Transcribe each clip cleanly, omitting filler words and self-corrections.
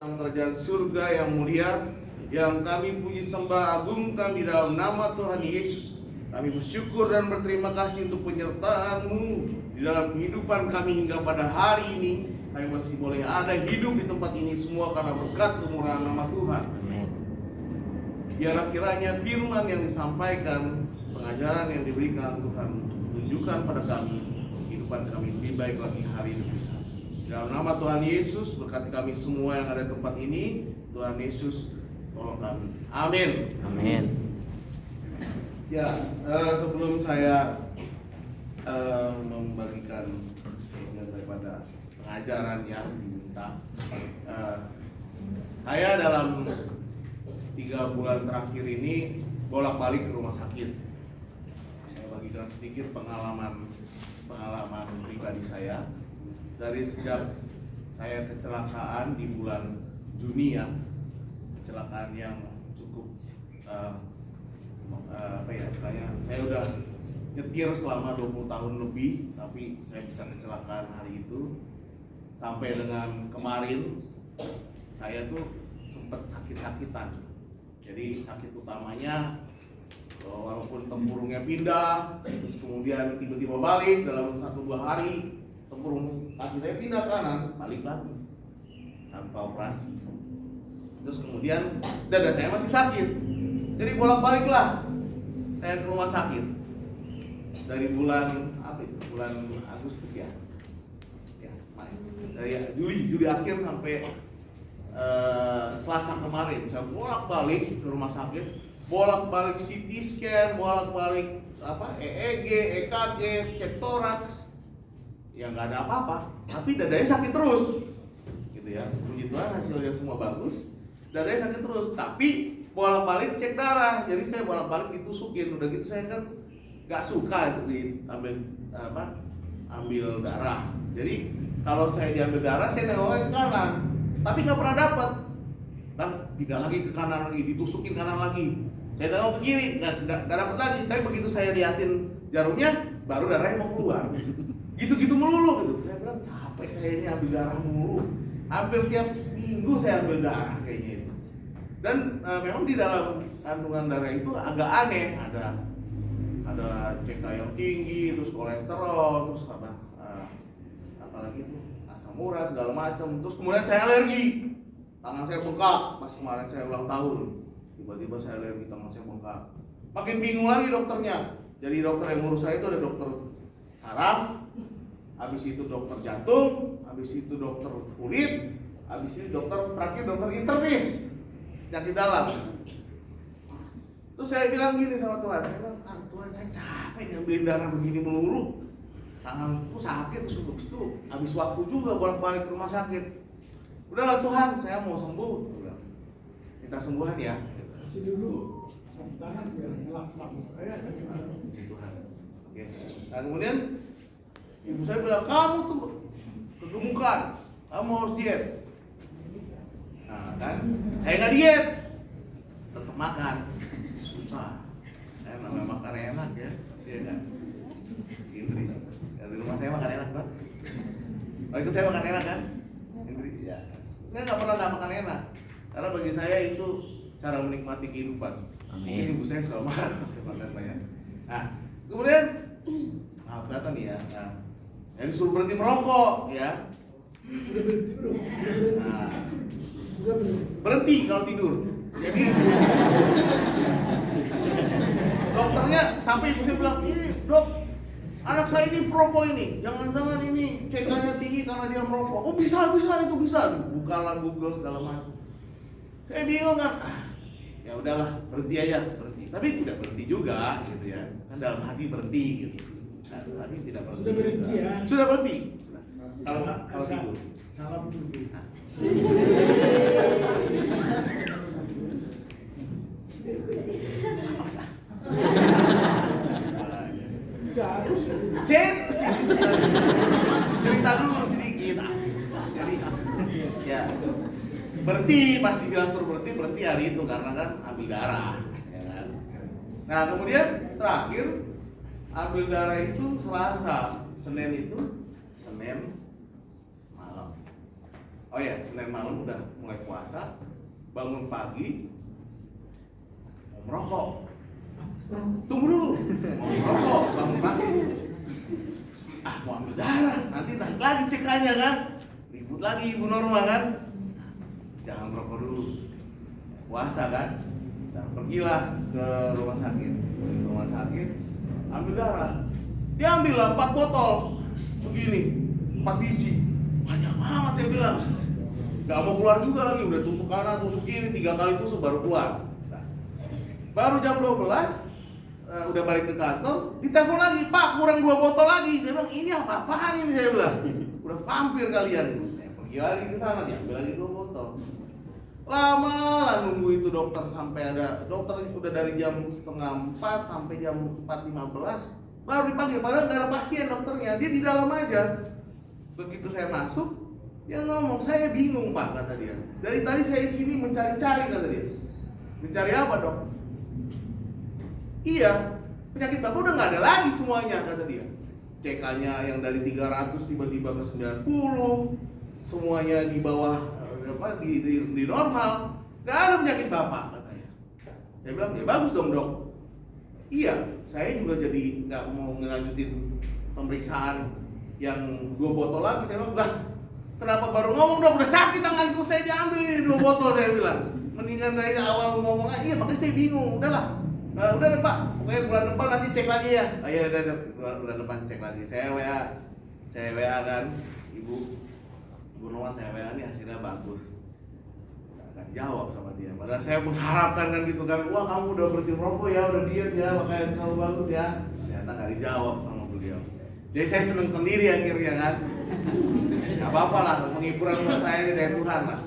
Kerajaan surga yang mulia, yang kami puji sembah agungkan di dalam nama Tuhan Yesus. Kami bersyukur dan berterima kasih untuk penyertaan-Mu di dalam kehidupan kami hingga pada hari ini. Kami masih boleh ada hidup di tempat ini semua karena berkat kemurahan nama Tuhan. Biarlah kiranya firman yang disampaikan, pengajaran yang diberikan Tuhan tunjukkan pada kami, kehidupan kami lebih baik lagi hari ini. Dalam nama Tuhan Yesus, berkati kami semua yang ada di tempat ini. Tuhan Yesus, tolong kami. Amin. Amin. Ya, sebelum saya membagikan daripada pengajaran yang diminta, saya dalam 3 bulan terakhir ini bolak-balik ke rumah sakit. Saya bagikan sedikit pengalaman pribadi saya. Dari sejak saya kecelakaan di bulan Juni, ya, kecelakaan yang cukup istilahnya saya udah nyetir selama 20 tahun lebih, tapi saya bisa kecelakaan hari itu. Sampai dengan kemarin saya tuh sempat sakit-sakitan. Jadi sakit utamanya walaupun tempurungnya pindah, terus kemudian tiba-tiba balik dalam 1-2 hari. Tempurung kaki saya pindah kanan, balik lagi tanpa operasi. Terus kemudian dada saya masih sakit, jadi bolak-balik lah saya ke rumah sakit dari bulan Agustus ya, dari Juli akhir sampai Selasa kemarin saya bolak-balik ke rumah sakit, bolak-balik CT scan, bolak-balik EEG, EKG, cek toraks. Ya nggak ada apa-apa, tapi dadanya sakit terus, gitu ya. Puji Tuhan hasilnya semua bagus, dadanya sakit terus, tapi bolak-balik cek darah. Jadi saya bolak-balik ditusukin, udah gitu saya kan nggak suka itu ambil darah. Jadi kalau saya diambil darah, saya nengoknya ke kanan, tapi nggak pernah dapat. Dan pindah lagi ke kanan lagi, ditusukin kanan lagi. Saya nengok ke kiri, nggak dapat lagi. Tapi begitu saya liatin jarumnya, baru darahnya mau keluar. Gitu-gitu melulu gitu. Saya bilang capek saya ini ambil darah melulu. Hampir tiap minggu saya ambil darah kayaknya itu. Dan memang di dalam kandungan darah itu agak aneh, ada CK yang tinggi, terus kolesterol, terus apalagi itu asam urat segala macam. Terus kemudian saya alergi. Tangan saya bengkak pas kemarin saya ulang tahun. Tiba-tiba saya alergi, tangan saya bengkak. Makin bingung lagi dokternya. Jadi dokter yang ngurus saya itu ada dokter saraf, habis itu dokter jantung, habis itu dokter kulit, habis itu terakhir dokter internis yang di dalam. Terus saya bilang gini sama Tuhan, saya bilang, Tuhan saya capek diambilin darah begini melulu, tanganku sakit, terus itu habis waktu juga bolak-balik ke rumah sakit. Udahlah Tuhan, saya mau sembuh, minta sembuhan ya. Kasih dulu tangan biar lap-lap. Tuhan. Oke. Nah kemudian ibu saya bilang, kamu tuh kegemukan, kamu harus diet. Nah kan, saya nggak diet, tetap makan, susah. Saya namanya makan enak ya, dia kan. Indri, ya, di rumah saya makan enak kan? Oh itu saya makan enak kan? Indri, ya. Saya nggak pernah nggak makan enak, karena bagi saya itu cara menikmati kehidupan. Amin. Ibu saya selalu marah kalau saya makan banyak. Nah kemudian, maaf kata nih ya. Nah, jadi disuruh berhenti merokok ya. Udah berhenti belum? Nah, Udah berhenti. berhenti kalau tidur. Jadi dokternya sampai ibu saya bilang, ini dok, anak saya ini perokok ini, jangan-jangan ini CK-nya tinggi karena dia merokok. Oh bisa itu bisa. Bukalah Google segala macam. Saya bingung kan. Ya udahlah berhenti aja, berhenti. Tapi tidak berhenti juga gitu ya. Kan dalam hati berhenti gitu. Tapi tidak berhenti. Sudah berhenti ya. Sudah berhenti. Kalau tidur. Salam dulu. Masa? Enggak harus. Serius ini cerita dulu sedikit. Jadi ya berhenti, pas dibilang suruh berhenti hari itu karena kan ambil darah. Ya kan? Nah kemudian terakhir ambil darah itu Selasa, Senin malam. Oh ya, Senin malam udah mulai puasa, bangun pagi, mau merokok. Tunggu dulu, mau merokok, bangun pagi. Mau ambil darah, nanti naik lagi CK-nya kan, ribut lagi Ibu Norma kan. Jangan merokok dulu, puasa kan. Nah, pergilah ke rumah sakit, ambil darah. Diambil lah 4 botol, begini, 4 biji, banyak amat saya bilang. Gak mau keluar juga lagi, udah tusuk kanan, tusuk kiri, 3 kali tusuk baru keluar. Nah, baru jam 12, udah balik ke kantor, ditelepon lagi, Pak kurang 2 botol lagi. Dia bilang, ini apa-apaan ini, saya bilang. Udah vampir kalian. Saya pergi lagi ke sana, diambil lagi 2 botol. Lama lah nunggu itu dokter, sampai ada dokter udah dari jam 3:30 sampai jam 4:15 baru dipanggil, padahal gak ada pasien dokternya, dia di dalam aja. Begitu saya masuk, dia ngomong, saya bingung Pak, kata dia. Dari tadi saya di sini mencari-cari, kata dia. Mencari apa dok? Iya, penyakit Bapak udah gak ada lagi semuanya, kata dia. CK-nya yang dari 300 tiba-tiba ke 90, semuanya di bawah di normal, gak ada penyakit Bapak, katanya. Saya bilang, ya bagus dong dok. Iya, saya juga jadi nggak mau ngelanjutin pemeriksaan yang 2 botol lagi. Saya bilang, lah kenapa baru ngomong dok, udah sakit tanganku, saya diambil ini 2 botol, saya bilang. Mendingan dari awal ngomong aja, iya makanya saya bingung, udahlah. Udah deh Pak, pokoknya bulan depan nanti cek lagi ya. Iya bulan depan cek lagi. Saya WA kan, Ibu Noah, saya WA nih hasilnya bagus. Gak dijawab sama dia. Padahal saya mengharapkan kan gitu kan, wah kamu udah berhenti merokok ya, udah diet ya, makanya selalu bagus ya. Ternyata gak dijawab sama beliau. Jadi saya seneng sendiri akhirnya kan. Gak apa-apa lah, penghiburan buat saya ini dari Tuhan lah.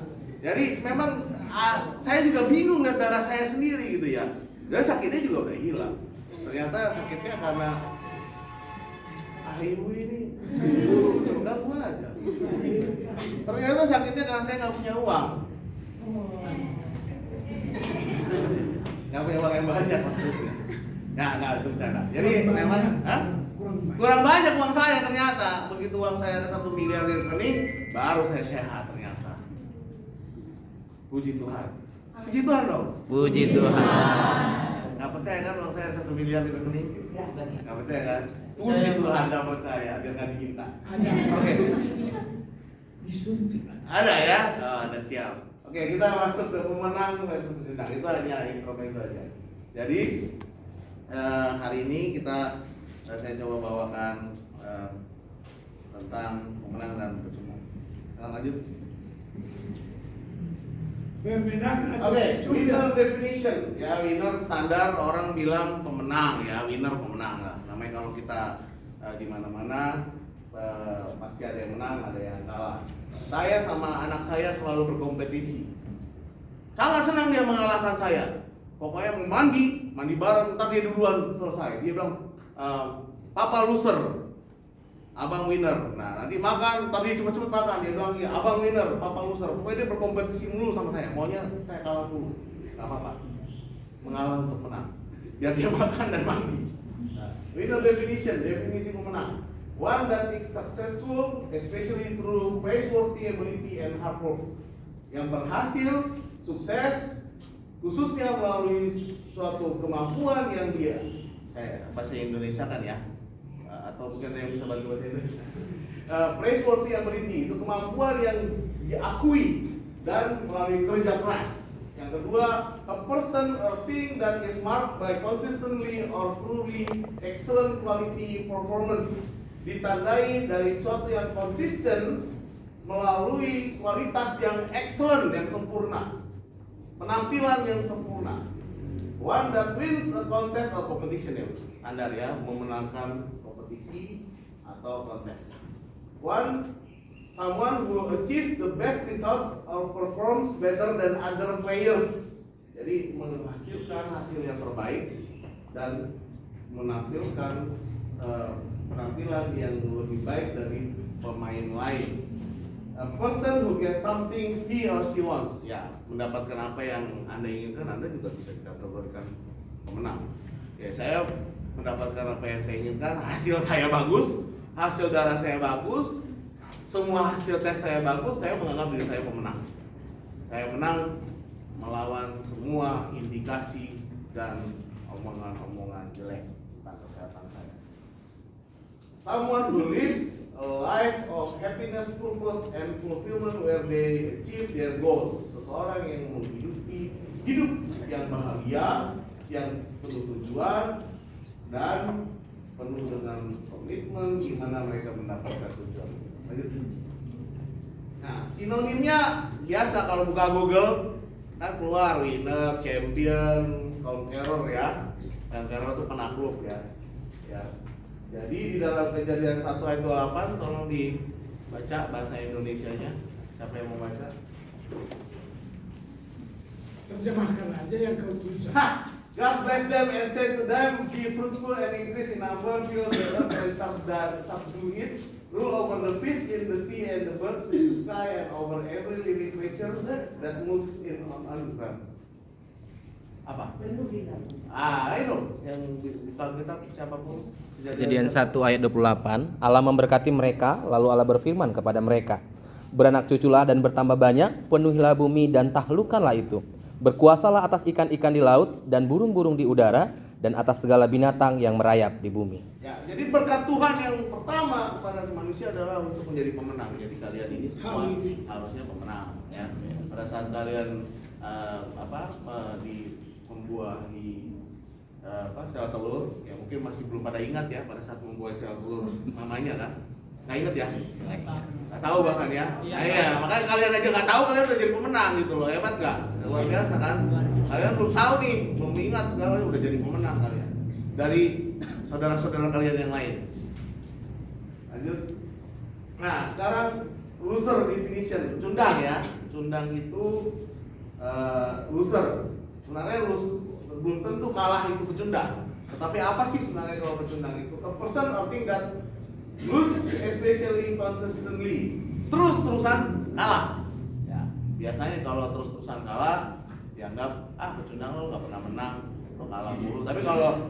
Jadi memang saya juga bingung lihat darah saya sendiri gitu ya. Dan sakitnya juga udah hilang. Ternyata sakitnya karena ibu ini terganggu aja. Ternyata sakitnya karena saya nggak punya uang. Nggak punya uang yang banyak maksudnya. Nggak itu bercanda. Jadi memang kurang banyak uang saya ternyata. Begitu uang saya ada 1 miliar di rekening, baru saya sehat ternyata. Puji Tuhan. Puji Tuhan dong. Puji Tuhan. Nggak percaya kan uang saya ada 1 miliar di rekening? Nggak percaya kan? Puji Tuhan, nggak percaya biar nggak diminta. Ada. Oke. Disuntik. Ada ya? Oh, ada siap. Oke, kita masuk ke pemenang. Nah, itu hanya intro saja. Jadi hari ini saya coba bawakan tentang pemenang dan percuma. Kita lanjut. Pemenang atau Oke, curi. winner definition. Ya, winner standar orang bilang pemenang ya, winner pemenang lah. Namanya kalau kita di mana-mana pasti ada yang menang, ada yang kalah. Saya sama anak saya selalu berkompetisi. Sangat senang dia mengalahkan saya. Pokoknya mandi bareng, ntar dia duluan selesai. Dia bilang, Papa loser, Abang winner. Nah nanti makan, ntar dia cepet-cepet makan. Dia bilang, ya Abang winner, Papa loser. Pokoknya dia berkompetisi dulu sama saya. Maunya saya kalah dulu, gak apa-apa. Mengalah untuk menang. Biar dia makan dan mandi. Nah, winner definition, definisi pemenang. One that is successful, especially through praiseworthy ability and hard work. Yang berhasil, sukses, khususnya melalui suatu kemampuan yang dia, saya bahasa Indonesia kan ya, atau mungkin ada yang bisa bantu bahasa Indonesia. Praiseworthy ability itu kemampuan yang diakui dan melalui kerja keras. Yang kedua, a person or thing that is marked by consistently or truly excellent quality performance. Ditandai dari sesuatu yang konsisten melalui kualitas yang excellent, yang sempurna, penampilan yang sempurna. One that wins a contest or competition ya, standar ya, memenangkan kompetisi atau kontes. Someone who achieves the best results or performs better than other players. Jadi menghasilkan hasil yang terbaik dan menampilkan penampilan yang lebih baik dari pemain lain. A person who gets something he or she wants, ya, mendapatkan apa yang Anda inginkan, Anda juga bisa dikategorikan pemenang. Ya, saya mendapatkan apa yang saya inginkan, hasil saya bagus, hasil darah saya bagus, semua hasil tes saya bagus, saya menganggap diri saya pemenang. Saya menang melawan semua indikasi dan omongan-omongan jelek tentang kesehatan saya. Someone who lives a life of happiness, purpose, and fulfillment where they achieve their goals. Seseorang yang menghidupi hidup yang bahagia, yang penuh tujuan, dan penuh dengan komitmen gimana mereka mendapatkan tujuan. Lanjut. Nah, sinonimnya biasa kalau buka Google kan keluar winner, champion, conqueror ya. Conqueror itu penakluk ya. Ya. Jadi di dalam Kejadian 1 ayat 28 tolong dibaca bahasa Indonesianya. Siapa yang mau baca? Terjemahkan aja yang kau tulis. God bless them and said to them, be fruitful and increase in number, fill the earth and subdue it, rule over the fish in the sea and the birds in the sky and over every living creature that moves in on the ground. Apa? Itu yang di kitab siapapun. Kejadian 1 ayat 28, Allah memberkati mereka, lalu Allah berfirman kepada mereka, beranak cuculah dan bertambah banyak, penuhilah bumi dan taklukkanlah itu. Berkuasalah atas ikan-ikan di laut dan burung-burung di udara dan atas segala binatang yang merayap di bumi. Ya, jadi berkat Tuhan yang pertama kepada manusia adalah untuk menjadi pemenang. Jadi kalian ini semua harusnya pemenang ya. Pada saat kalian membuahi sel telur, ya mungkin masih belum pada ingat ya pada saat membuahi sel telur namanya kan? Nggak ingat ya? Nggak tahu bahkan ya? Iya, makanya kalian aja nggak tahu kalian udah jadi pemenang gitu loh, hebat nggak? Luar biasa kan? Kalian belum tahu nih, belum ingat segalanya udah jadi pemenang kalian dari saudara-saudara kalian yang lain. Lanjut. Nah, sekarang loser definition, cundang ya. Cundang itu loser. Sebenarnya belum tentu kalah itu pecundang. Tetapi apa sih sebenarnya kalau pecundang itu? A person or thing that lose especially consistently, terus-terusan kalah. Ya, biasanya kalau terus-terusan kalah dianggap pecundang lo nggak pernah menang, lo kalah mulu. Tapi kalau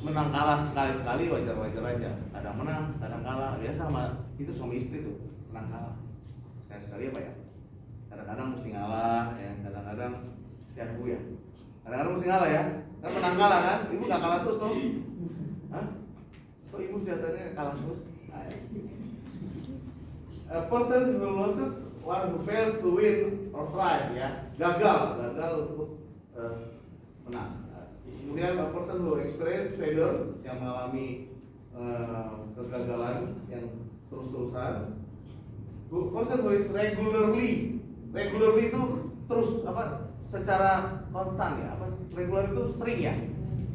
menang kalah sekali-sekali wajar-wajar aja. Kadang menang, kadang kalah. Biasa sama itu suami istri tuh menang kalah. Sekali apa ya? Kadang-kadang mesti ngalah, ya. Kadang-kadang ya Bu ya. Kadang-kadang mesti ngalah ya. Kan menang kalah kan? Ibu nggak kalah terus tuh. Hah? Kok ibu kelihatannya kalah terus? A person who loses, one who fails to win or thrive ya, gagal untuk menang. Kemudian a person who experience failure, yang mengalami kegagalan yang terus-terusan. Person who is regularly itu terus secara konstan ya, regular itu sering ya,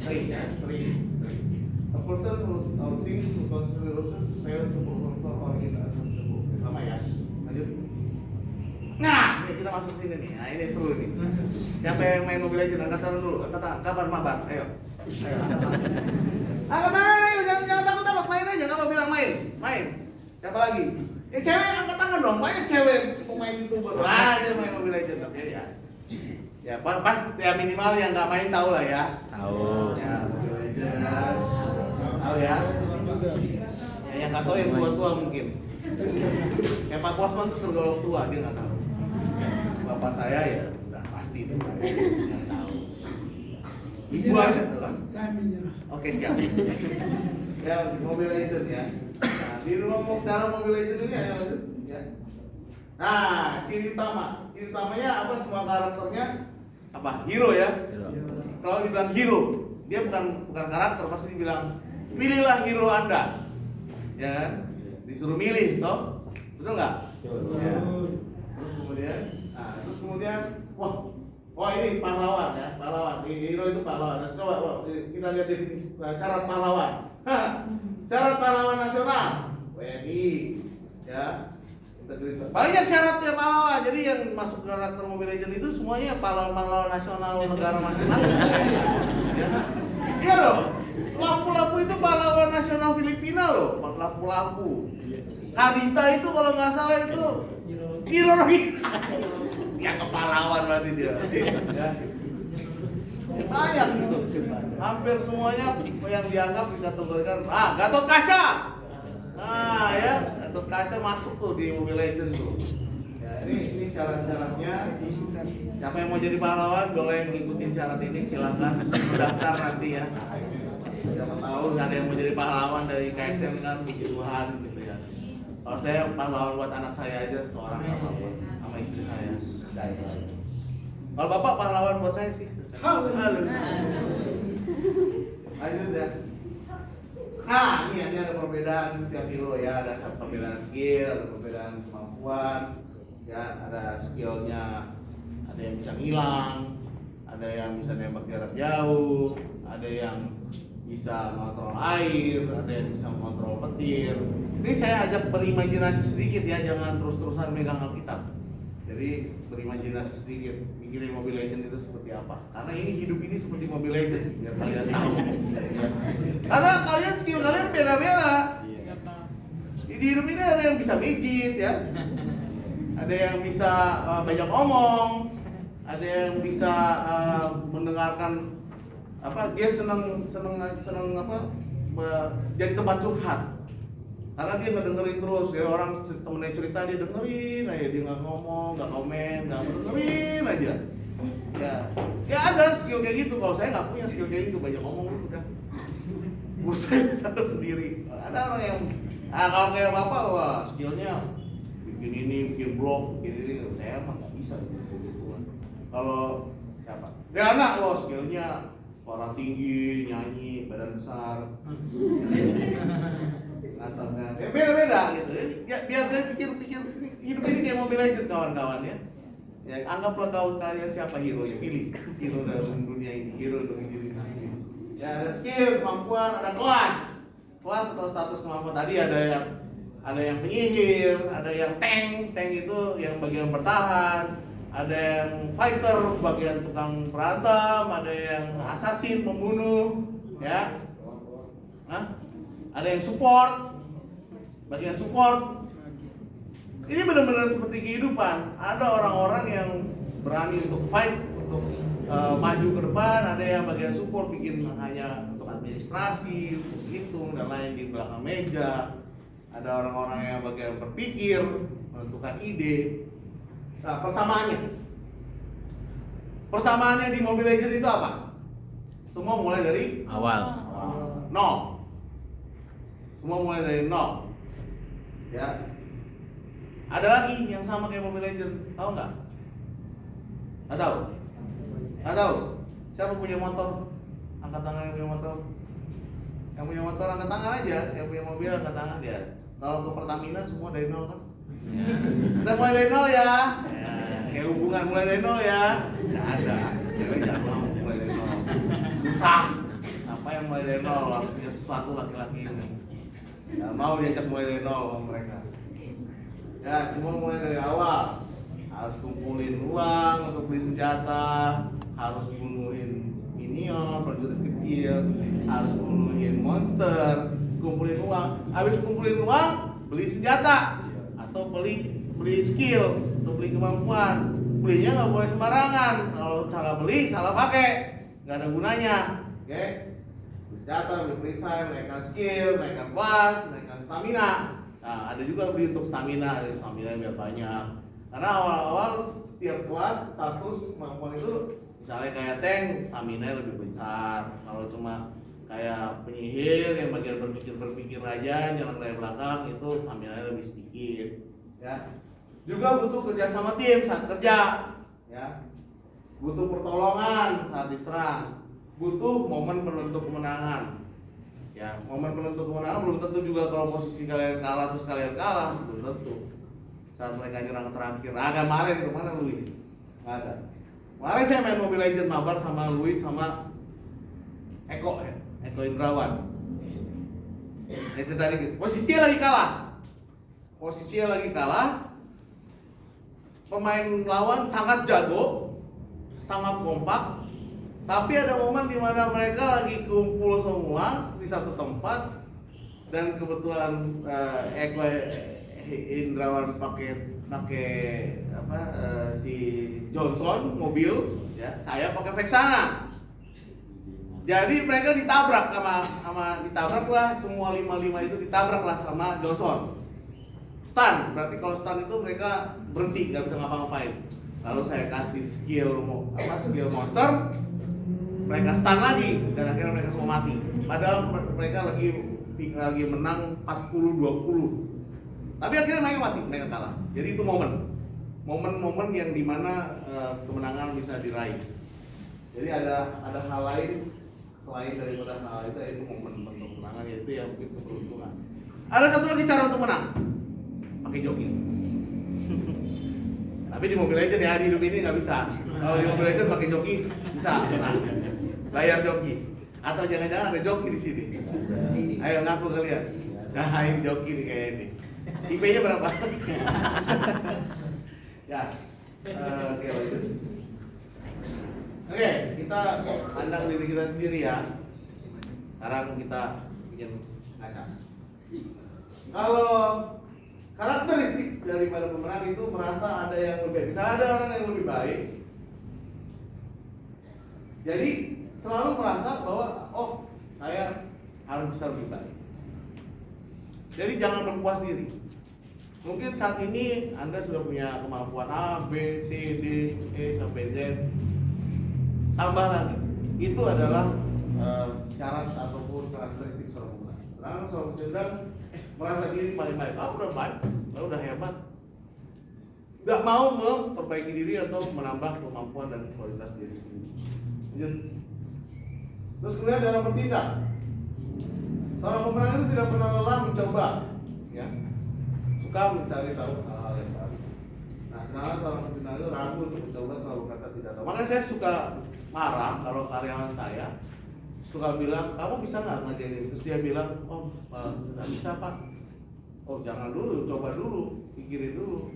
sering. A person who thinks to constantly loses, fails to perform or is unsuccessful. Sama ya. Lanjut. Nah, ini kita masuk sini nih. Nah, ini seru nih. Siapa yang main Mobile Legends? Angkat tangan dulu. Angkat tangan. Kapan mabar? Ayo, angkat tangan. Angkat tangan, ayo. Jangan takut-takut. Main aja. Nggak mau bilang main. Main. Siapa lagi? Cewek angkat tangan dong. Banyak cewek pemain YouTuber. Wah, dia main Mobile Legends. Oke ya. Ya, pas ya minimal yang nggak main tahu lah ya. Tahu. Ya, Mobile Legends. Tahu ya. Ya, yang nggak tahu yang tua-tua mungkin. Kayak Pak Bosman tuh tergolong tua, dia nggak tahu. Bapak saya ya udah pasti itu yang tahu. Ibu aja tuh kan. Saya menyerah. Oke, siap. Ya, Mobile Legends ya. Nah, di dalam Mobile Legends ini ya, ya. Nah, ciri utamanya apa? Semua karakternya apa? Hero ya. Selalu dibilang hero. Dia bukan karakter, pasti dibilang pilihlah hero Anda. Ya kan? Disuruh milih, toh? Betul nggak? Ya. Terus kemudian, wah ini pahlawan ya, pahlawan. Hero itu pahlawan. Coba kita lihat definisi syarat pahlawan. Syarat pahlawan nasional, WNI, ya. Kita cerita. Banyak syaratnya pahlawan. Jadi yang masuk karakter Mobile Legends itu semuanya pahlawan nasional negara masing-masing. Ya. Iya loh. Lapu-lapu itu pahlawan nasional Filipina loh, lapu-lapu. Hadita itu kalau nggak salah itu Kirorogi. Yang kepahlawan berarti dia. Banyak gitu. Hampir semuanya yang dianggap dikategorikan. Gatot Kaca. Nah ya, Gatot Kaca masuk tuh di Mobile Legends tuh. Ya, ini syarat-syaratnya. Siapa yang mau jadi pahlawan boleh ngikutin syarat ini, silakan mendaftar nanti ya. Siapa tahu ada yang mau jadi pahlawan dari KSN kan, puji Tuhan gitu ya. Kalau saya pahlawan buat anak saya aja seorang apa-apa, sama istri saya. Kalau bapak pahlawan buat saya sih. Halo. Lanjut ya. Nah, ini ada perbedaan setiap hero ya, ada perbedaan skill, ada perbedaan kemampuan, ya, ada skillnya, ada yang bisa ngilang, ada yang bisa nembak jarak jauh, ada yang bisa mengontrol air, ada yang bisa mengontrol petir. Ini saya ajak berimajinasi sedikit ya, jangan terus-terusan megang Alkitab. Jadi berimajinasi sedikit, mikirin Mobile Legends itu seperti apa. Karena ini hidup ini seperti Mobile Legends, biar kalian tahu. Karena kalian skill kalian beda-beda. Di hidup ini ada yang bisa mijit ya, ada yang bisa banyak omong, ada yang bisa mendengarkan apa, dia seneng apa, jadi tempat curhat. Karena dia ngedengerin terus, ya orang temennya cerita dia dengerin aja, dia nggak ngomong, nggak komen, nggak dengerin aja. Ya ada skill kayak gitu. Kalau saya nggak punya skill kayak gitu, banyak ngomong udah. Urus saya sana sendiri. Ada orang yang, kalau kayak bapak, wah skillnya bikin ini, bikin blog, bikin ini. Saya emang nggak bisa gitu. Kalau siapa? Dia anak, wah skillnya suara tinggi, nyanyi, badan besar. Ya, beda-beda gitu. Ya, biar kalian pikir hidup ini kayak Mobile Legends kawan-kawan ya. Ya anggaplah kalian siapa hero ya, pilih hero dalam dunia ini, hero dalam dunia ini. Ya ada skill, kemampuan, ada kelas atau status kemampuan. Tadi ada yang penyihir, ada yang tank itu yang bagian bertahan, ada yang fighter bagian tukang berantem, ada yang assassin pembunuh, ya. Ada yang support, bagian support. Ini benar-benar seperti kehidupan. Ada orang-orang yang berani untuk fight, untuk maju ke depan. Ada yang bagian support, bikin hanya untuk administrasi, untuk hitung dan lain di belakang meja. Ada orang-orang yang bagian berpikir, menentukan ide. Nah, persamaannya di Mobile Legends itu apa? Semua mulai dari Awal. nol. Semua mulai dari nol. Ya. Ada lagi yang sama kayak Mobile Legends, tahu nggak? Nggak tahu? Nggak tahu? Siapa punya motor? Angkat tangan yang punya motor. Yang punya motor angkat tangan aja, yang punya mobil angkat tangan dia. Kalau ke Pertamina semua dari nol kan? Kita mulai dari nol ya. Kayak hubungan mulai dari nol ya. Nggak ada. Cewek jangan mau mulai dari nol. Susah. Apa yang mulai dari nol? Harus punya sesuatu laki-laki ini. Nggak mau diajak mulai dari nol sama mereka. Ya, semua mulai dari awal. Harus kumpulin uang untuk beli senjata, harus bunuhin minion, prajurit kecil, harus bunuhin monster, kumpulin uang. Habis kumpulin uang, beli senjata atau beli skill untuk beli kemampuan. Belinya nggak boleh sembarangan. Kalau salah beli, salah pakai, nggak ada gunanya. Oke? Beli senjata, beli perisai, menaikkan skill, menaikkan kelas, menaikkan stamina. Nah, ada juga beli untuk stamina biar banyak. Karena awal-awal tiap kelas status kemampuan itu, misalnya kayak tank, stamina lebih besar. Kalau cuma kayak penyihir yang bagian berpikir aja, nyerang dari belakang, itu stamina lebih sedikit. Ya. Juga butuh kerja sama tim saat kerja. Ya. Butuh pertolongan saat diserang. Butuh momen penentu kemenangan. Ya, momen penentu kemenangan belum tentu juga kalau posisi kalian kalah terus kalian kalah, belum tentu. Saat mereka nyerang terakhir. Nah, kemarin kemana Luis? Nggak ada. Kemarin saya main Mobile Legends mabar sama Luis sama Eko Indrawan. Ya cerita dikit. Posisinya lagi kalah. Pemain lawan sangat jago, sangat kompak. Tapi ada momen di mana mereka lagi kumpul semua di satu tempat dan kebetulan Eko Indrawan pakai si Johnson mobil, ya, saya pakai Vexana. Jadi mereka ditabrak lah, semua 5 itu ditabrak lah sama Johnson. Stun, berarti kalau stun itu mereka berhenti, nggak bisa ngapa-ngapain. Lalu saya kasih skill monster, mereka stun lagi dan akhirnya mereka semua mati. Padahal mereka lagi menang 40-20. Tapi akhirnya mereka mati, mereka kalah. Jadi itu momen yang dimana kemenangan bisa diraih. Jadi ada hal lain selain daripada hal itu, yaitu momen untuk kemenangan, yaitu yang mungkin keberuntungan. Ada satu lagi cara untuk menang, pakai joki. Tapi di Mobile Legends ya, di hidup ini nggak bisa. Kalau di Mobile Legends pakai joki bisa menang, bayar joki. Atau jangan-jangan ada joki di sini. Ayo ngaku kalian. Nah ini joki nih kayak ini. IP-nya berapa? Ya, oke lanjut. Oke, kita pandang diri kita sendiri ya. Sekarang kita ingin ngaca. Kalau karakteristik daripada pemenang itu merasa ada yang lebih, misalnya ada orang yang lebih baik, jadi selalu merasa bahwa saya harus bisa lebih baik. Jadi jangan berpuas diri. Mungkin saat ini Anda sudah punya kemampuan A, B, C, D, E sampai Z. Tambah lagi, itu adalah syarat ataupun karakteristik seorang pemenang. Seorang pemenang merasa diri paling baik. Udah baik, udah hebat. Gak mau memperbaiki diri atau menambah kemampuan dan kualitas diri sendiri. Terus kemudian dalam bertindak, seorang pemenang itu tidak pernah lelah mencoba, ya, suka mencari tahu hal-hal yang baru. Nah, sekarang seorang pemenang itu ragu untuk mencoba, selalu kata tidak tahu. Makanya saya suka marah kalau karyawan saya suka bilang, kamu bisa nggak ngerjain ini? Terus dia bilang, nggak bisa pak. Jangan dulu, coba dulu, pikirin dulu.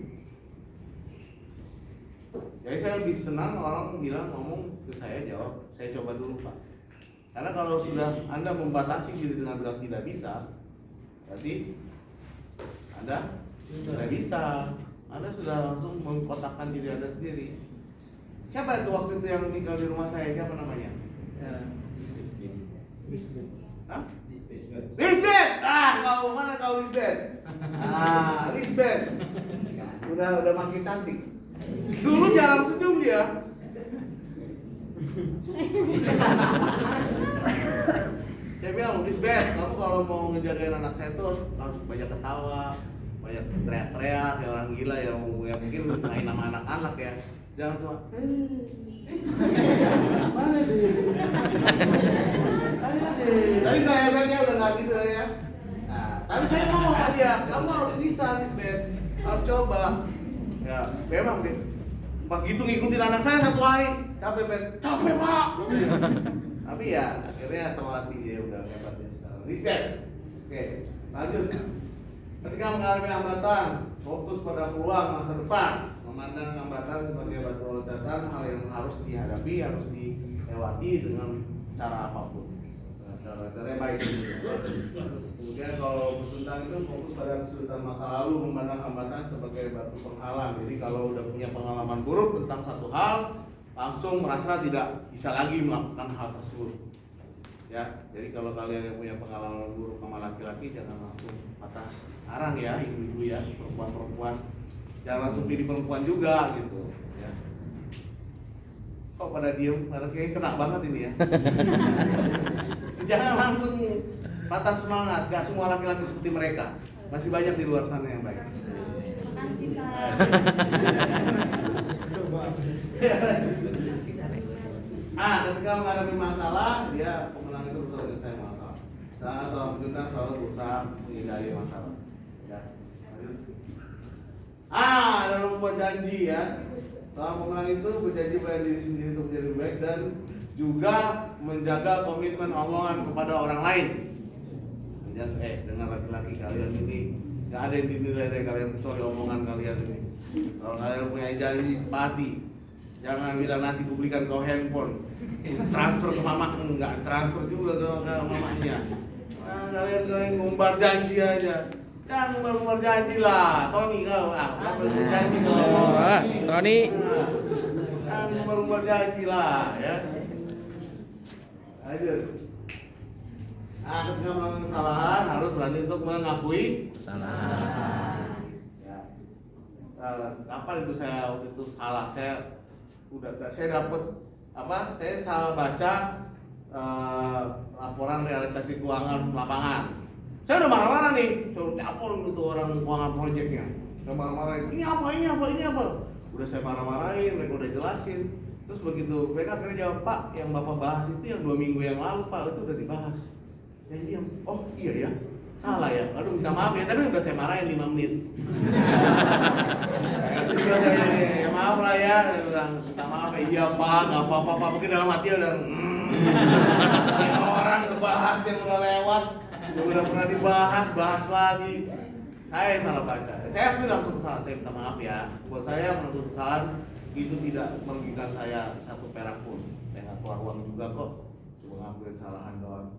Jadi saya lebih senang orang ngomong ke saya, jawab, saya coba dulu pak. Karena kalau sudah Anda membatasi diri dengan bilang tidak bisa, berarti Anda tidak bisa. Anda sudah langsung mengkotakkan diri Anda sendiri. Siapa itu waktu itu yang tinggal di rumah saya? Siapa namanya? Lisbeth! Kau mana kau Lisbeth? Lisbeth. Udah makin cantik. Dulu jarang senyum dia. Saya bilang, Lisbeth, kamu kalau mau ngejagain anak saya tuh harus banyak ketawa, banyak teriak-teriak kayak orang gila yang mungkin main sama anak-anak ya. Jangan cuma mana deh. Tapi nggak hebatnya udah nggak gitu ya. Nah, tapi saya ngomong sama dia, kamu harus bisa Lisbeth, harus coba. Ya, memang deh. Begitu ngikutin anak saya satu hari, capek pak. Tapi ya akhirnya terlatih ya, udah hebatnya sekarang. Lisbeth, oke, lanjut. Ketika mengalami hambatan, fokus pada peluang masa depan. Memandang hambatan sebagai batu loncatan, hal yang harus dihadapi, harus dilewati dengan cara apapun, cara yang baik. Kemudian kalau bertentang itu fokus pada kesulitan masa lalu, memandang hambatan sebagai batu penghalang. Jadi kalau udah punya pengalaman buruk tentang satu hal, langsung merasa tidak bisa lagi melakukan hal tersebut. Ya, jadi kalau kalian yang punya pengalaman buruk sama laki-laki, jangan langsung patah arang ya, ibu-ibu ya, perempuan-perempuan. Jangan langsung pilih perempuan juga gitu ya. Kok pada diem? Pada kayak kena banget ini ya. Jangan langsung patah semangat. Gak semua laki-laki seperti mereka. Masih banyak di luar sana yang baik. Terima kasih Pak. Ketika menghadapi masalah, dia pemenang itu betul menyelesaikan masalah. Saat seorang pejuang selalu berusaha menghindari masalah. Ya. Dalam membuat janji ya. Seorang pemenang itu berjanji pada diri sendiri untuk menjadi baik dan juga menjaga komitmen omongan kepada orang lain. Dengan laki-laki kalian ini nggak ada yang dinilai dari kalian kecuali omongan kalian ini. Kalau kalian punya janji pati, jangan bilang nanti gue belikan kau handphone, transfer ke mama, enggak transfer juga ke mamanya. Kalian ngumbar janji aja. Jangan ngumbar janji lah, Tony kau, berapa janji kau? Tony. Jangan ngumbar janji lah, ya. Ayo. Ketika melakukan kesalahan harus berani untuk mengakui Kesalahan. kapan itu saya waktu itu salah, saya dapat saya salah baca laporan realisasi keuangan lapangan. Saya udah marah-marah nih, suruh telepon gitu orang keuangan proyeknya. Saya marah-marahin, ini apa? Udah saya marah-marahin, mereka udah jelasin. Terus begitu mereka akhirnya jawab, Pak, yang Bapak bahas itu yang 2 minggu yang lalu Pak, itu udah dibahas. Saya diam, oh iya ya, salah ya, aduh minta maaf ya, tapi udah saya marahin 5 menit. Terus saya maaf lah ya, saya bilang, minta maaf ya, iya Pak, gak apa-apa Pak, mungkin dalam hati udah orang ngebahas yang udah lewat, udah pernah dibahas, bahas lagi. Saya salah baca, saya akui langsung kesalahan, saya minta maaf ya. Buat saya menuntut kesalahan itu tidak merugikan saya 1 perak pun. Saya nggak keluar uang juga kok, cuma ngambil kesalahan doang.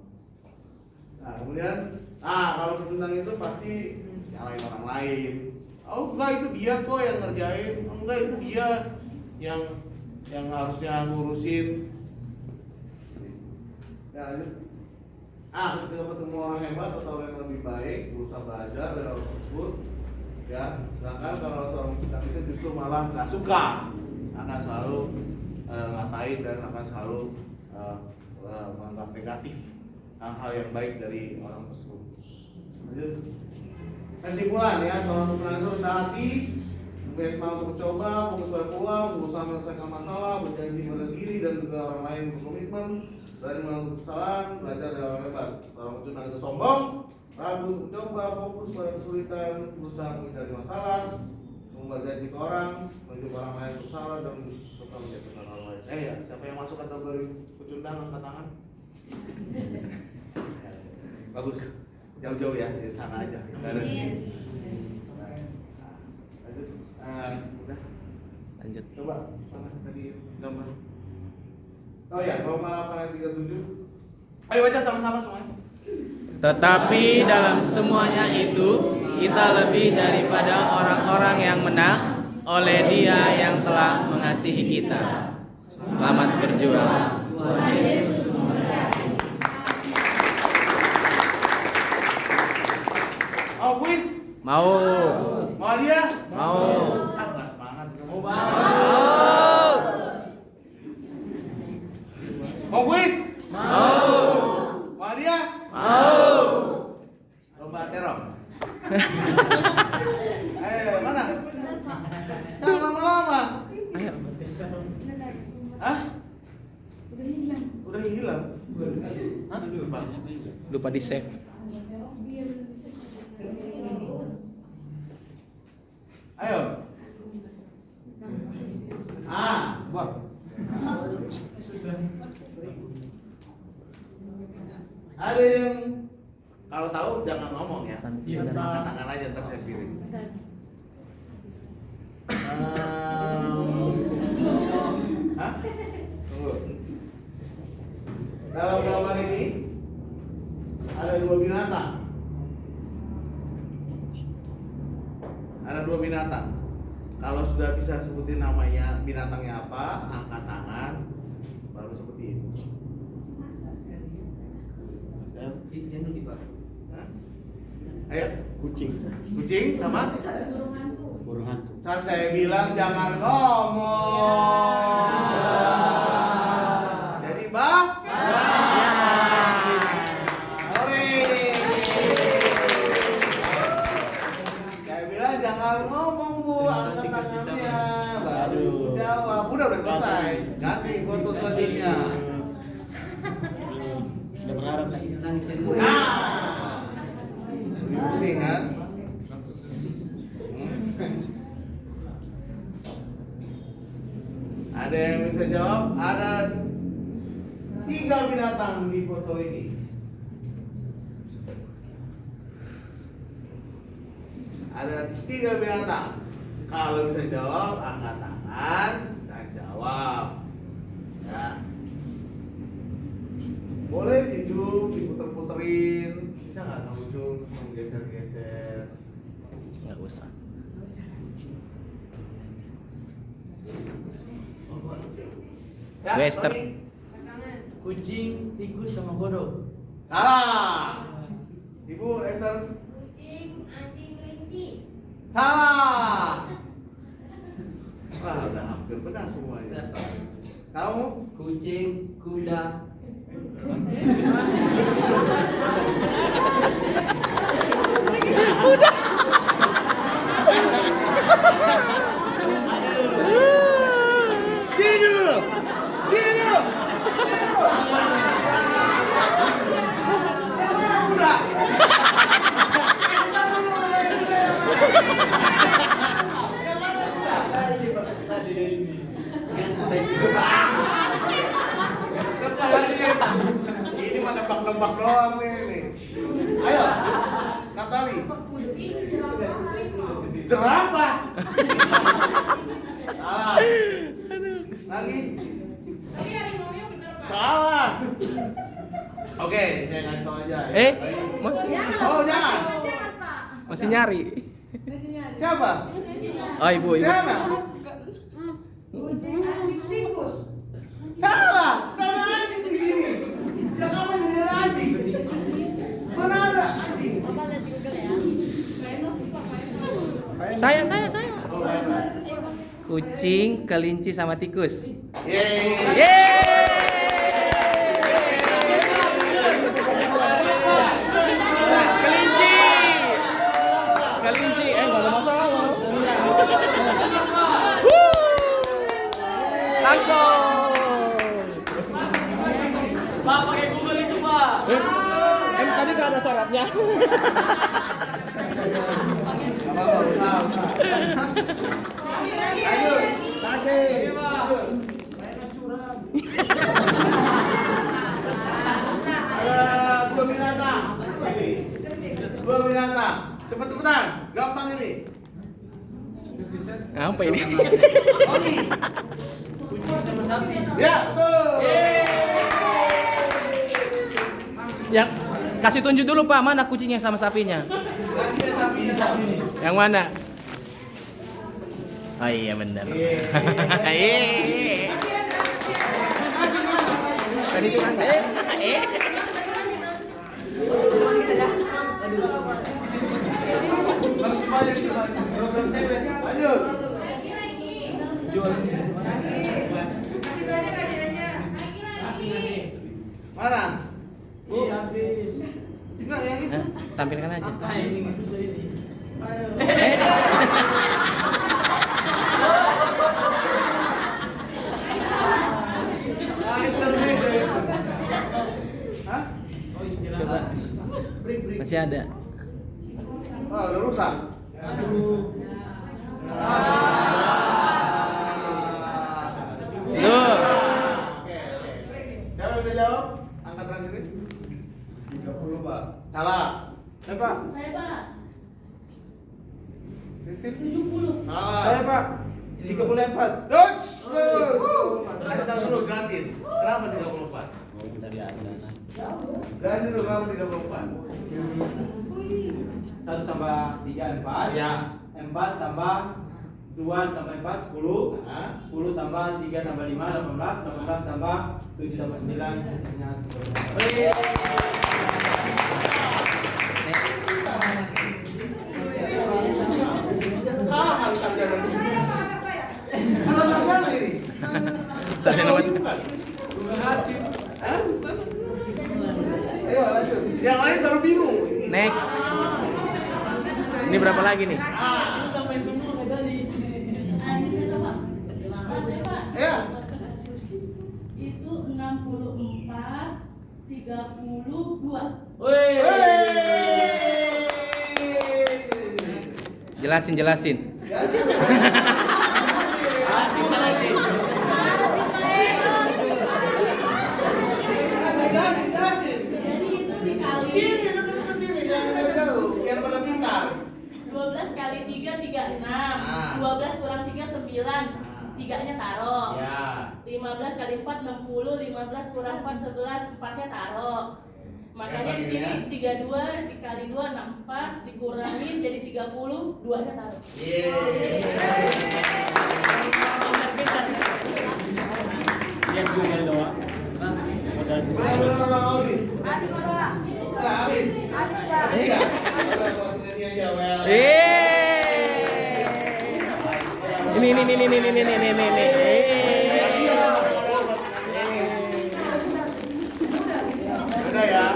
Nah kemudian, kalau pecundang itu pasti nyalain orang lain. Oh enggak, itu dia kok yang ngerjain, enggak itu dia yang harusnya ngurusin. Ya lanjut. Ketika ketemu orang hebat atau orang yang lebih baik, berusaha belajar dari orang tersebut, ya. Sedangkan kalau seorang pecundang itu justru malah nggak suka, akan selalu ngatain dan akan selalu menganggap negatif hal-hal yang baik dari orang tersebut. Lanjut. Kesimpulan ya, seorang pecundang itu rendah hati, punya semangat untuk mencoba, fokus pada peluang, berusaha menyelesaikan masalah, berjanji pada diri dan juga orang lain berkomitmen, berani melakukan kesalahan, belajar dari orang hebat. Seorang pecundang itu sombong, ragu untuk mencoba, fokus pada kesulitan, berusaha mencari masalah, membuat janji ke orang, mencoba orang lain untuk salah dan suka menjatuhkan orang lain. Ya, siapa yang masuk kategori pecundang angkat tangan? Bagus, jauh-jauh ya, di sana aja, nggak ada di sini. Lanjut, udah. Lanjut. Coba, mana tadi gambar? Oh ya, Roma 8 ayat 37. Ayo baca sama-sama semuanya. Tetapi dalam semuanya itu kita lebih daripada orang-orang yang menang oleh Dia yang telah mengasihi kita. Selamat berjuang. Tuhan Yesus memberkati. Mau kuis? Mau. Mau dia? Mau. Nggak semangat. Mau kuis? Mau. Mau dia? Mau. Lomba terong. Mana? Jangan lama-lama. Ayo. Hah? Udah hilang. Udah hilang. Hah? Lupa di save. Ayo. Buat. Ada yang kalau tahu jangan ngomong ya. Angkat tangan aja ntar saya pilih. Hah? Tunggu. Dalam gambar ini ada 2 binatang. Ada 2 binatang. Kalau sudah bisa sebutin namanya binatangnya apa, angkat tangan, baru seperti itu. Hah? Ayo. Kucing sama? Burung hantu. Saat saya bilang jangan ngomong. Jadi Ore. Saya bilang jangan ngomong Bu, angkat tangannya, baru jawab. Udah selesai. Ganti foto selanjutnya. Udah berharap tak Pusing kan? Ada yang bisa jawab? Ada 3 binatang di foto ini. Ada 3 binatang. Kalau bisa jawab, angkat tangan dan jawab. Ya. Boleh dijum, diputer-puterin. Bisa nggak kamu jum, menggeser-geser? Nggak usah. Ya, Western. Tony. kucing, tikus sama kodok. Salah. Ibu Esther. Kucing, anjing, kelinci. Salah. Wah, udah hampir benar semuanya. Kamu? Kucing, kuda. Sini dulu. Sini dulu. Udah. Ini mah nebak-nebak doang nih. Ayo, Natali. Jerapah. Salah. Lagi. Salah. Oke, saya kasih tahu aja. Ya. Oh, jangan. Jangan, Pak. Masih nyari. Masih nyari. Siapa? Oh, ibu. Diana. Tikus. Salah. Gak ada anjing di sini. Yang apa yang ada anjing? Mana ada anjing? Saya. Oh, baiklah. Kucing, kelinci sama tikus. Yeay. Kelinci. Kelinci. Enggak ada masalah. Langsung. Pak, pakai Google itu, Pak. Tadi nggak ada syaratnya. Gak apa-apa, usaha. Lanjut. Dua binatang. Ini. Dua binatang. Cepet-cepetan. Gampang ini. Apa ini? Oke. Kucing sama sapi. Ya, betul. Yang kasih tunjuk dulu Pak, mana kucingnya sama sapinya? Kasih ya sapinya. Yang mana? Oh iya benar. Tadi cuma Lanjut. Mana? Iya, habis. Enggak yang itu. tampilkan aja. Apa ini nggak susah ini? Hah? Oh, istirahat. Coba. Masih ada. Oh, udah rusak. Aduh. Tuh. Oke. Siapa bisa jawab? Angkat tangan ini. 30, Pak. Salah. Siapa? Saya, Pak. Sistem. 70. Salah. Pak. 34. Dots. Kasih tahu dulu, jelasin. Kenapa 34? Dari atas. Jelasin dulu kenapa 34. 1 tambah 3 4. Ya. 4 tambah 2 tambah 4 10. Hah? 10 tambah 3 tambah 5 18. 18 tambah 7 tambah 9 hasilnya 34. Salah kali kalian. Saya, Pak, anak saya. Salah kalian ini. Salah nomor- Bukan. Hah? Ayo lanjut. Yang lain baru bingung. Ini. Next. Ini berapa lagi nih? Ah. Kita main semua kayak tadi. Ya. Itu 64, 32. Woi. Jelasin. Jelasin. Jadi itu dikali Sini, dekat sini, jangan jauh, biar pada pintar. 12 kali 3 36. Ah. 12 kurang 3 9. Tiganya taruh. Ya. 15 kali 4 60, 15 kurang 4 11, 4-nya taruh. Makanya Ya, di sini ya. 32 dikali 2 64 dikurangin jadi 30, 2-nya taruh. Dia juga doa. Modal Habis, Pak. Habis. Habis, Pak. Iya. Udah, buat ini aja, well. Ini Udah ya.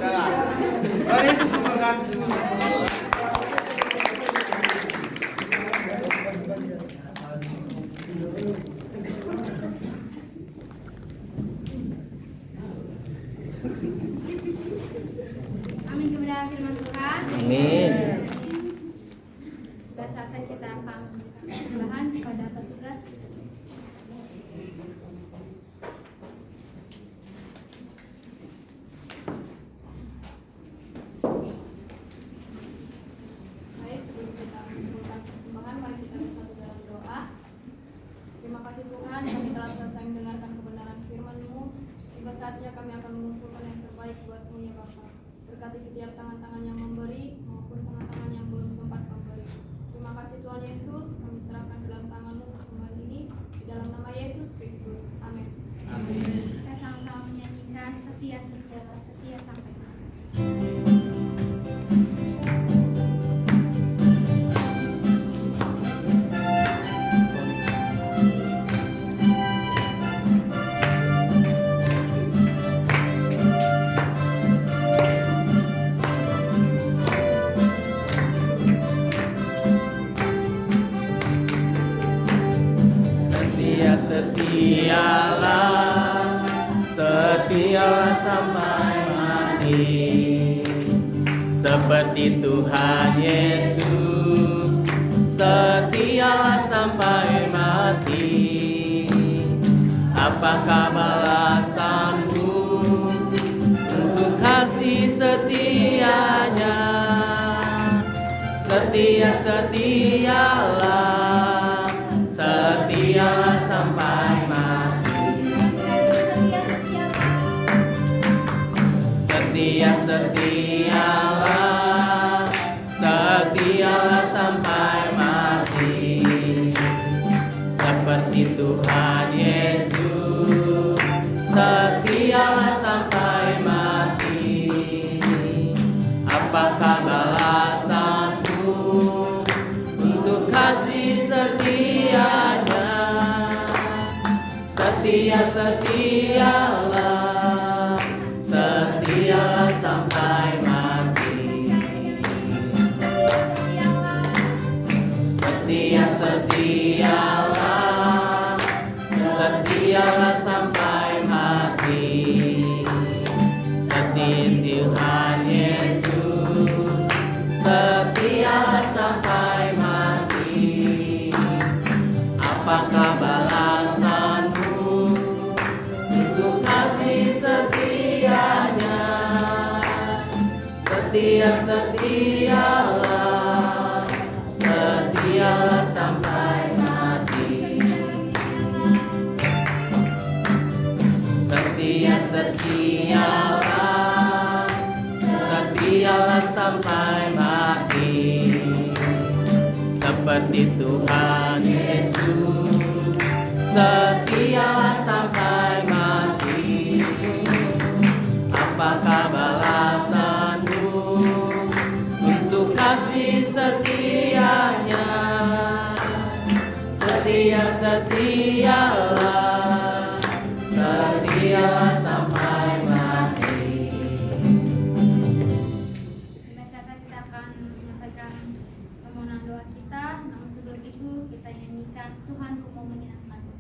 Salah. Tuhan Yesus memberkati. Amin, kebenaran firman Tuhan. Amin. Sudah saatnya kita akan persembahan kepada petugas. Baik, sebelum kita mengumpulkan persembahan, mari kita bersatu dalam doa. Terima kasih Tuhan, kami telah selesai mendengarkan kebenaran firman-Mu. Tiba saatnya kami akan mengumpulkan yang terbaik buat-Mu ya Bapa. Berkati setiap tangan-tangan yang memberi maupun tangan-tangan yang belum sempat memberi. Terima kasih Tuhan Yesus, kami serahkan dalam tangan-Mu persembahan ini di dalam nama Yesus Kristus. Amin. Kita sama-sama menyanyikan setia sampai mati. Setialah sampai mati, seperti Tuhan Yesus. Setialah sampai mati. Apakah balasanmu untuk kasih setianya? Setialah sampai mati. Setialah sampai mati, seperti Tuhan Yesus. Setialah sampai mati. Apakah balasanmu untuk kasih setianya? Setialah sampai mati. Setialah sampai mati, seperti Tuhan Yesus. Setialah sampai mati. Apakah balasanmu untuk kasih setianya? Setialah sampai mati. Setialah sampai mati, seperti Tuhan Yesus. Setialah sampai mati. Apakah balasanmu untuk kasih setianya? Setialah sampai mati. Tiba saatnya kita akan menyampaikan permohonan doa kita. Namun sebelum itu kita nyanyikan Tuhan Ku Mau Menyenangkanmu.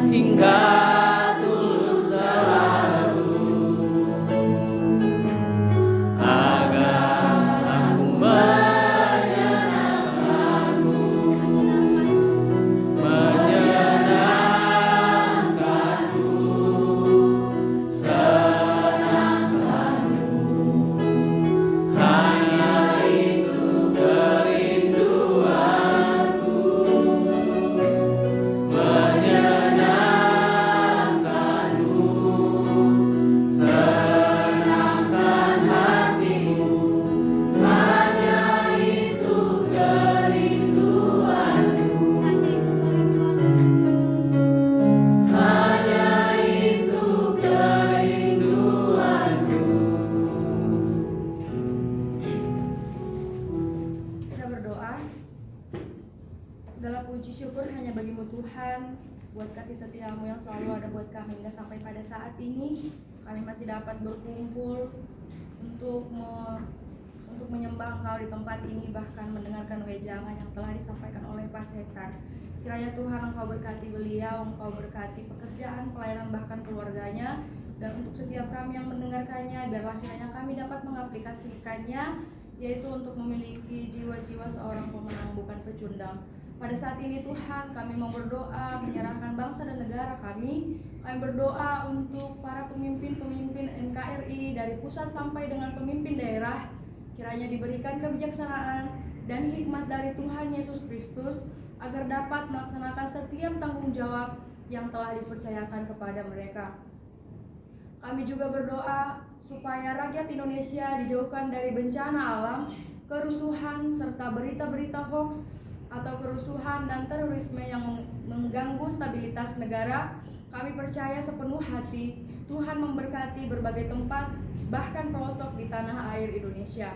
hingga tulus selalu, agar aku menyenangkanmu, menyenangkanmu, senangkanmu. Hanya itu kerinduanku, menyenangkanmu, senangkan hatimu. Hanya itu kerinduanku, hanya itu kerinduanku. Kita berdoa. Segala puji syukur hanya bagimu Tuhan, buat kasih setiamu yang selalu ada buat kami hingga sampai pada saat ini. Kami masih dapat berkumpul untuk menyembah Engkau di tempat ini, bahkan mendengarkan wejangan yang telah disampaikan oleh Pak Seksan. Kiranya Tuhan Engkau berkati beliau, Engkau berkati pekerjaan, pelayanan, bahkan keluarganya. Dan untuk setiap kami yang mendengarkannya, biarlah kiranya kami dapat mengaplikasikannya, yaitu untuk memiliki jiwa-jiwa seorang pemenang bukan pecundang. Pada saat ini Tuhan, kami mau berdoa menyerahkan bangsa dan negara kami. Kami berdoa untuk para pemimpin-pemimpin NKRI dari pusat sampai dengan pemimpin daerah. Kiranya diberikan kebijaksanaan dan hikmat dari Tuhan Yesus Kristus agar dapat melaksanakan setiap tanggung jawab yang telah dipercayakan kepada mereka. Kami juga berdoa supaya rakyat Indonesia dijauhkan dari bencana alam, kerusuhan, serta berita-berita hoax atau kerusuhan dan terorisme yang mengganggu stabilitas negara. Kami percaya sepenuh hati Tuhan memberkati berbagai tempat, bahkan pelosok di tanah air Indonesia.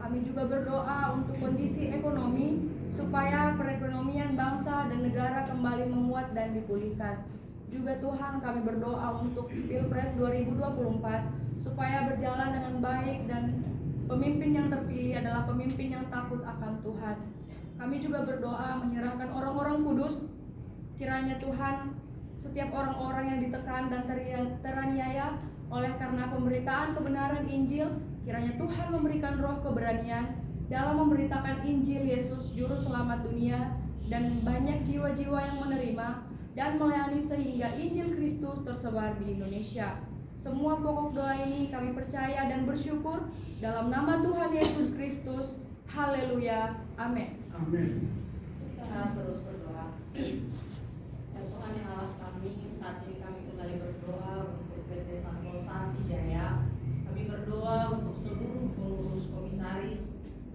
Kami juga berdoa untuk kondisi ekonomi, supaya perekonomian bangsa dan negara kembali menguat dan dipulihkan. Juga Tuhan, kami berdoa untuk Pilpres 2024 supaya berjalan dengan baik dan pemimpin yang terpilih adalah pemimpin yang takut akan Tuhan. Kami juga berdoa menyerahkan orang-orang kudus. Kiranya Tuhan, setiap orang-orang yang ditekan dan teraniaya oleh karena pemberitaan kebenaran Injil, kiranya Tuhan memberikan roh keberanian dalam memberitakan Injil Yesus Juru Selamat dunia, dan banyak jiwa-jiwa yang menerima dan melayani sehingga Injil Kristus tersebar di Indonesia. Semua pokok doa ini kami percaya dan bersyukur dalam nama Tuhan Yesus Kristus. Haleluya. Amin. Amin. Kita terus berdoa. Ya Tuhan yang Allah kami, saat ini kami kembali berdoa untuk PT Santosa Sijaya. Kami berdoa untuk seluruh pengurus, komisaris,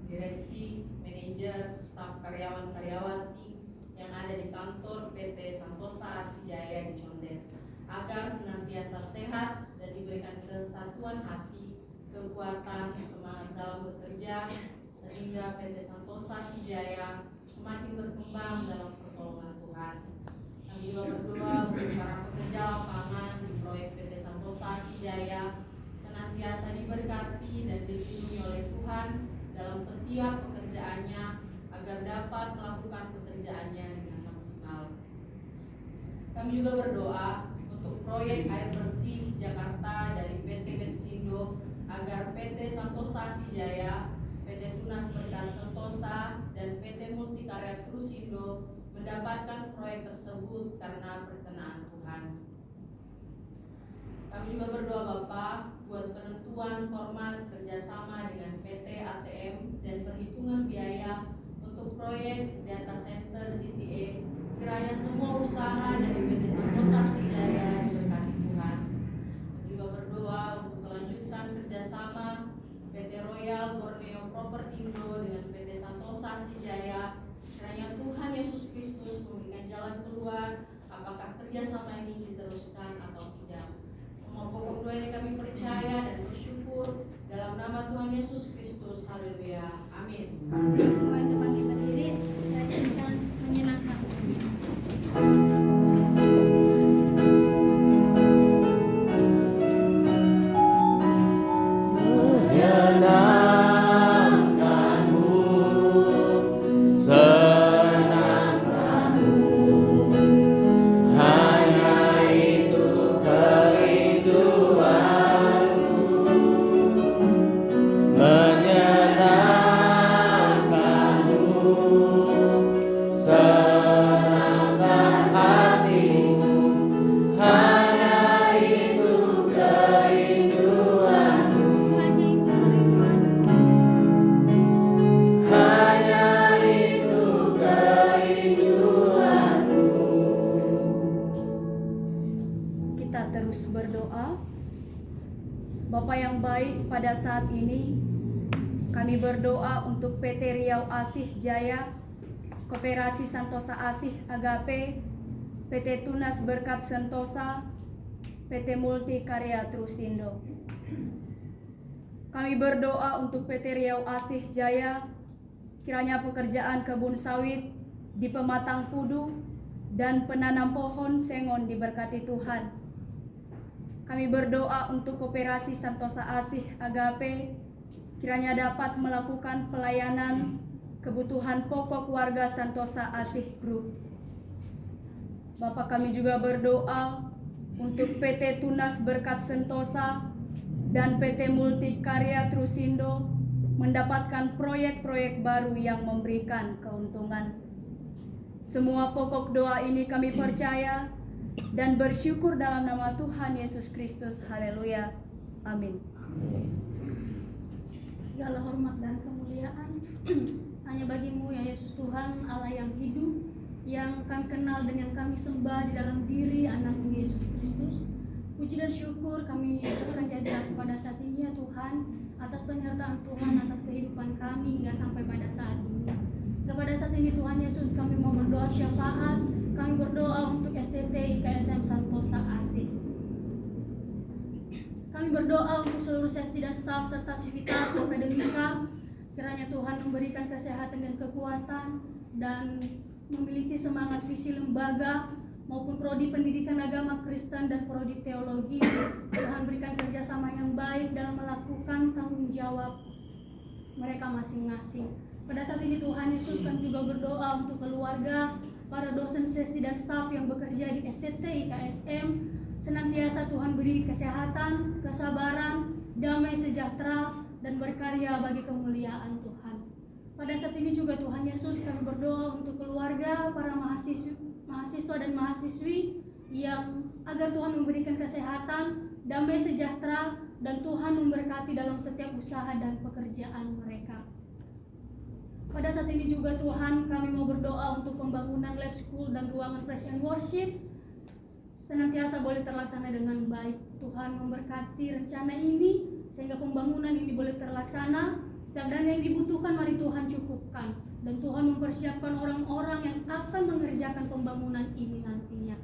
direksi, manajer, staf karyawan-karyawati yang ada di kantor PT Santosa Sijaya di Condet, agar senantiasa sehat dan diberikan kesatuan hati, kekuatan, semangat dalam bekerja, sehingga PT Santosa Sijaya semakin berkembang dalam pertolongan Tuhan. Kami juga berdoa untuk para pekerja lapangan di proyek PT Santosa Sijaya senantiasa diberkati dan dilindungi oleh Tuhan dalam setiap pekerjaannya, agar dapat melakukan pekerjaannya dengan maksimal. Kami juga berdoa untuk proyek air bersih Jakarta dari PT Bensindo, agar PT Santosa Sijaya, PT Tunas Berkat Sentosa, dan PT Multikarya Trusindo mendapatkan proyek tersebut karena perkenaan Tuhan. Kami juga berdoa Bapak buat penentuan format kerjasama dengan PT ATM dan perhitungan biaya untuk proyek data center ZTE. Kiranya semua usaha dari PT Santosa Sijaya diberkati Tuhan. Kami juga berdoa untuk kelanjutan kerjasama PT Royal Borneo Propertindo dengan PT Santosa Sijaya. Kiranya Tuhan Yesus Kristus memberikan jalan keluar, apakah kerjasama ini diteruskan atau tidak. Semua pokok doa ini kami percaya dan bersyukur dalam nama Tuhan Yesus Kristus. Haleluya. Amin. Amin. Semua tempat kita berdiri, dan menyenangkan. Menyenangkanmu, senangkanmu, hanya kita terus berdoa. Bapa yang baik, pada saat ini kami berdoa untuk PT Riau Asih Jaya, Koperasi Santosa Asih Agape, PT Tunas Berkat Sentosa, PT Multi Karya Trusindo. Kami berdoa untuk PT Riau Asih Jaya, kiranya pekerjaan kebun sawit di Pematang Pudu dan penanam pohon sengon diberkati Tuhan. Kami berdoa untuk Koperasi Santosa Asih Agape, kiranya dapat melakukan pelayanan kebutuhan pokok warga Santosa Asih Group. Bapak, kami juga berdoa untuk PT Tunas Berkat Sentosa dan PT Multi Karya Trusindo mendapatkan proyek-proyek baru yang memberikan keuntungan. Semua pokok doa ini kami percaya dan bersyukur dalam nama Tuhan Yesus Kristus. Haleluya. Amin. Segala hormat dan kemuliaan hanya bagimu ya Yesus Tuhan, Allah yang hidup, yang kami kenal dan yang kami sembah di dalam diri anak-Mu Yesus Kristus. Puji dan syukur kami akan jadikan pada saat ini ya Tuhan, atas penyertaan Tuhan, atas kehidupan kami hingga sampai pada saat ini. Kepada saat ini Tuhan Yesus, kami mau berdoa syafaat, kami berdoa untuk STT IKSM Santosa Asih. Kami berdoa untuk seluruh sesti dan staf serta sivitas akademika, kiranya Tuhan memberikan kesehatan dan kekuatan dan memiliki semangat visi lembaga maupun prodi pendidikan agama Kristen dan prodi teologi. Tuhan berikan kerjasama yang baik dalam melakukan tanggung jawab mereka masing-masing. Pada saat ini Tuhan Yesus, kami juga berdoa untuk keluarga, para dosen sesti dan staf yang bekerja di STT IKSM. Senantiasa Tuhan beri kesehatan, kesabaran, damai sejahtera, dan berkarya bagi kemuliaan Tuhan. Pada saat ini juga Tuhan Yesus, kami berdoa untuk keluarga, para mahasiswa dan mahasiswi yang agar Tuhan memberikan kesehatan, damai sejahtera, dan Tuhan memberkati dalam setiap usaha dan pekerjaan mereka. Pada saat ini juga Tuhan, kami mau berdoa untuk pembangunan lab school dan ruangan praise and worship senantiasa boleh terlaksana dengan baik. Tuhan memberkati rencana ini sehingga pembangunan ini boleh terlaksana. Setiap dana yang dibutuhkan mari Tuhan cukupkan, dan Tuhan mempersiapkan orang-orang yang akan mengerjakan pembangunan ini nantinya.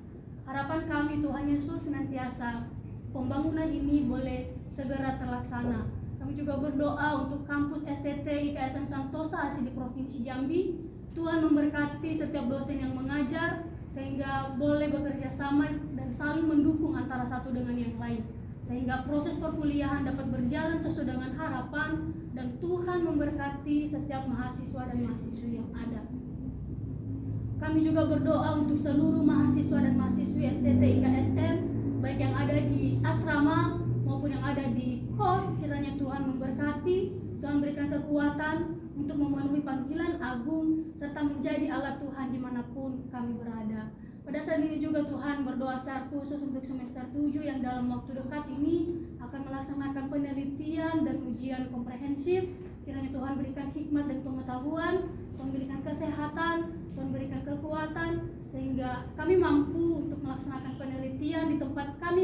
Harapan kami Tuhan Yesus, senantiasa pembangunan ini boleh segera terlaksana. Kami juga berdoa untuk kampus STT IKSM Santosa Asih di Provinsi Jambi. Tuhan memberkati setiap dosen yang mengajar sehingga boleh bekerja sama dan saling mendukung antara satu dengan yang lain, sehingga proses perkuliahan dapat berjalan sesuai dengan harapan, dan Tuhan memberkati setiap mahasiswa dan mahasiswi yang ada. Kami juga berdoa untuk seluruh mahasiswa dan mahasiswi STT IKSM, baik yang ada di asrama maupun yang ada di kos. Kiranya Tuhan memberkati, Tuhan berikan kekuatan untuk memenuhi panggilan agung serta menjadi alat Tuhan dimanapun kami berada. Pada saat ini juga Tuhan berdoa secara khusus untuk semester 7 yang dalam waktu dekat ini akan melaksanakan penelitian dan ujian komprehensif. Kiranya Tuhan berikan hikmat dan pengetahuan, Tuhan berikan kesehatan, Tuhan berikan kekuatan, sehingga kami mampu untuk melaksanakan penelitian di tempat kami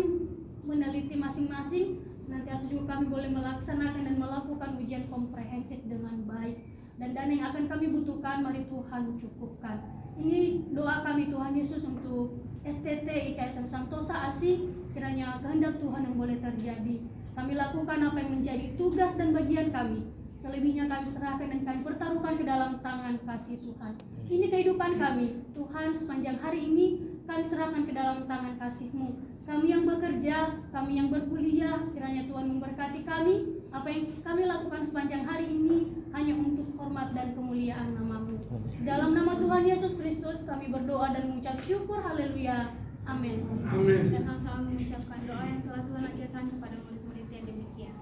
meneliti masing-masing. Senantiasa juga kami boleh melaksanakan dan melakukan ujian komprehensif dengan baik. Dan dana yang akan kami butuhkan mari Tuhan cukupkan. Ini doa kami Tuhan Yesus untuk STT IKSM Santosa Asih. Kiranya kehendak Tuhan yang boleh terjadi. Kami lakukan apa yang menjadi tugas dan bagian kami. Selebihnya kami serahkan dan kami pertaruhkan ke dalam tangan kasih Tuhan. Ini kehidupan kami. Tuhan, sepanjang hari ini kami serahkan ke dalam tangan kasih-Mu. Kami yang bekerja, kami yang berkuliah, kiranya Tuhan memberkati kami. Apa yang kami lakukan sepanjang hari ini hanya untuk hormat dan kemuliaan nama-Mu. Dalam nama Tuhan Yesus Kristus kami berdoa dan mengucap syukur. Haleluya. Amin. Amin. Dan sama-sama mengucapkan doa yang telah Tuhan ajarkan kepada murid-murid yang demikian.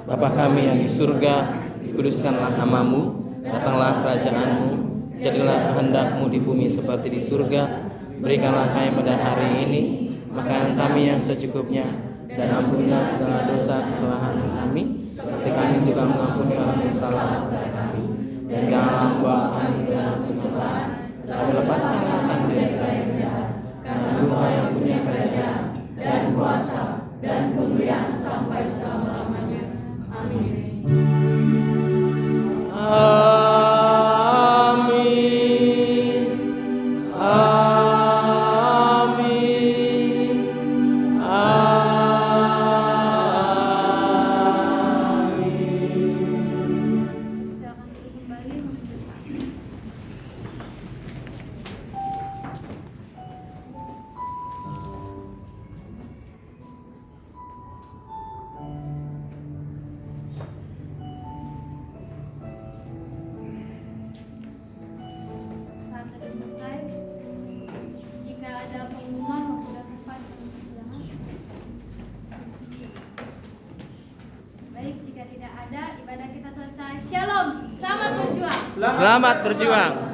Bapa kami yang di surga, dikuduskanlah nama-Mu, datanglah kerajaan-Mu, jadilah kehendak-Mu di bumi seperti di surga. Berikanlah kami pada hari ini makanan kami yang secukupnya, dan ampunilah segala dosa kesalahan kami, seperti kami juga mengampuni orang yang salah kepada kami. Dan janganlah membawa kami ke dalam pencobaan, tetapi lepaskanlah kami dari yang jahat. Karena Tuhan yang punya kerajaan dan kuasa sampai selama-lamanya. Amin. Amin. Amin. Amin. Silakan duduk kembali memberi saksi. Saat tadi selesai, jika ada pengumuman waktu dan tempat dalam persidangan. Baik, jika tidak ada, ibadah kita selesai. Shalom, selamat berjuang. Selamat berjuang.